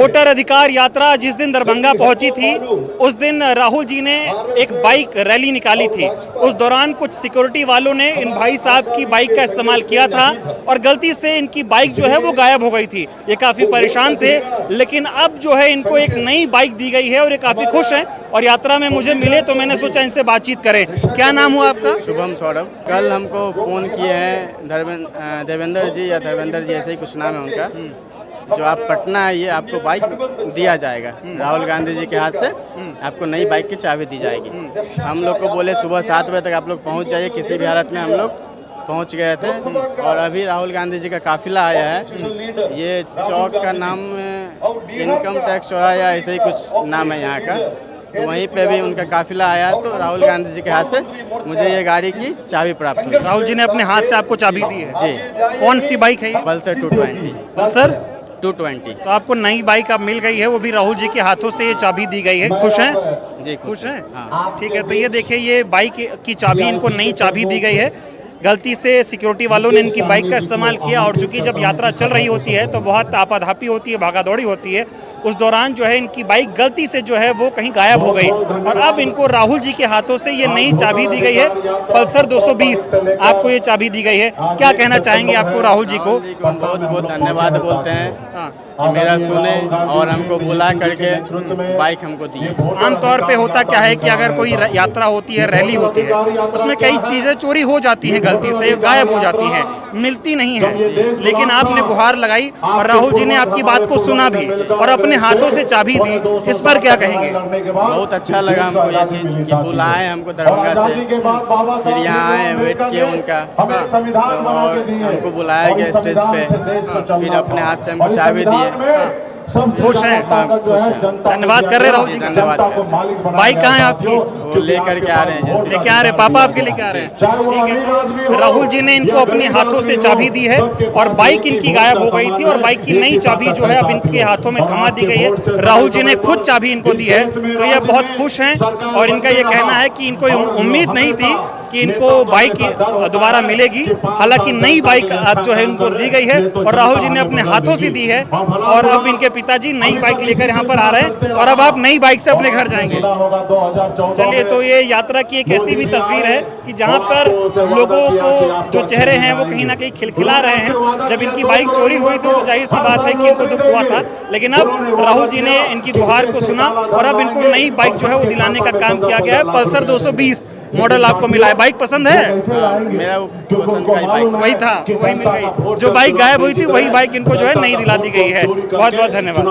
Voter अधिकार यात्रा जिस दिन दरभंगा पहुंची थी उस दिन राहुल जी ने एक बाइक रैली निकाली थी। उस दौरान कुछ सिक्योरिटी वालों ने इन भाई साहब की बाइक का इस्तेमाल किया था और गलती से इनकी बाइक जो है वो गायब हो गई थी। ये काफ़ी परेशान थे, लेकिन अब जो है इनको एक नई बाइक दी गई है और ये काफ़ी खुश हैं। और यात्रा में मुझे मिले तो मैंने सोचा इनसे बातचीत करें। क्या नाम हुआ आपका? शुभम सौरभ। कल हमको फ़ोन किए हैं देवेंद्र जी या धर्मेंद्र जी, ऐसे ही कुछ नाम है उनका, जो आप पटना आइए, आपको बाइक दिया जाएगा राहुल गांधी जी के हाथ से। आपको नई बाइक की चाबी दी जाएगी। हम लोग को बोले सुबह 7 बजे तक आप लोग पहुंच जाइए। किसी भी हालत में हम लोग पहुंच गए थे और अभी राहुल गांधी जी का काफिला आया है। ये चौक का नाम इनकम टैक्स चौराहा या ऐसे ही कुछ नाम है यहाँ का, तो वहीं पे भी उनका काफिला आया। तो राहुल गांधी जी के हाथ से मुझे ये गाड़ी की चाबी प्राप्त हुई। राहुल जी ने अपने हाथ से आपको चाबी दी है? जी। कौन सी बाइक है ये? पल्सर 220। पल्सर 220। तो आपको नई बाइक अब मिल गई है, वो भी राहुल जी के हाथों से ये चाबी दी गई है। खुश हैं? जी खुश हैं? हाँ। ठीक है, तो ये देखिए, ये बाइक की चाबी इनको नई चाबी दी गई है। गलती से सिक्योरिटी वालों ने इनकी बाइक का इस्तेमाल किया और चूंकि जब यात्रा चल रही होती है तो बहुत आपाधापी होती है, भागादौड़ी होती है। उस दौरान जो है इनकी बाइक गलती से जो है वो कहीं गायब हो गई और अब इनको राहुल जी के हाथों से ये नई चाबी दी गई है। पल्सर 220 आपको ये चाबी दी गई है। क्या कहना चाहेंगे आपको राहुल जी को? हम बहुत बहुत धन्यवाद बोलते हैं कि मेरा सुने और हमको बुला करके बाइक हमको दी। आमतौर पे होता क्या है कि अगर कोई यात्रा होती है, रैली होती है, उसमें कई चीज़ें चोरी हो जाती हैं, गलती से गायब हो जाती हैं, मिलती नहीं है। लेकिन आपने गुहार लगाई और राहुल जी ने आपकी बात को सुना भी और अपने हाथों से चाबी दी। इस पर क्या कहेंगे? बहुत अच्छा लगा हमको ये चीज़ कि बुलाए हमको दरभंगा से, फिर यहाँ आए, वेट किए उनका और हमको बुलाया गया स्टेज पे, फिर अपने हाथ से हमको चाबी दिए। खुश हैं? धन्यवाद कर रहे राहुल जी? धन्यवाद। बाइक कहाँ है आपकी? वो लेकर के आ रहे हैं, लेके आ रहे, पापा आपके लेके आ रहे हैं? ठीक है, तो राहुल जी ने इनको अपने हाथों से चाबी दी है और बाइक इनकी गायब हो गई थी और बाइक की नई चाबी जो है अब इनके हाथों में थमा दी गई है। राहुल जी ने खुद चाबी इनको दी है, तो ये बहुत खुश हैं और इनका ये कहना है कि इनको उम्मीद नहीं थी कि इनको बाइक दोबारा मिलेगी। हालांकि नई बाइक अब जो है इनको दी गई है और राहुल जी ने अपने हाथों से दी है और अब इनके पिताजी नई बाइक लेकर यहाँ पर आ रहे हैं और अब आप नई बाइक से अपने घर जाएंगे। चलिए, तो ये यात्रा की एक ऐसी भी तस्वीर है कि जहाँ पर लोगों को जो चेहरे हैं वो कहीं ना कहीं खिलखिला रहे हैं। जब इनकी बाइक चोरी हुई थी तो जाहिर सी बात है कि इनको दुख हुआ था, लेकिन अब राहुल जी ने इनकी गुहार को सुना और अब इनको नई बाइक जो है वो दिलाने का काम किया गया है। पल्सर 220 मॉडल आपको मिला है। बाइक पसंद है? मेरा पसंद का ही बाइक वही था, वही मिल गई। जो बाइक गायब हुई थी वही बाइक इनको जो है नई दिला दी गई है। बहुत बहुत धन्यवाद।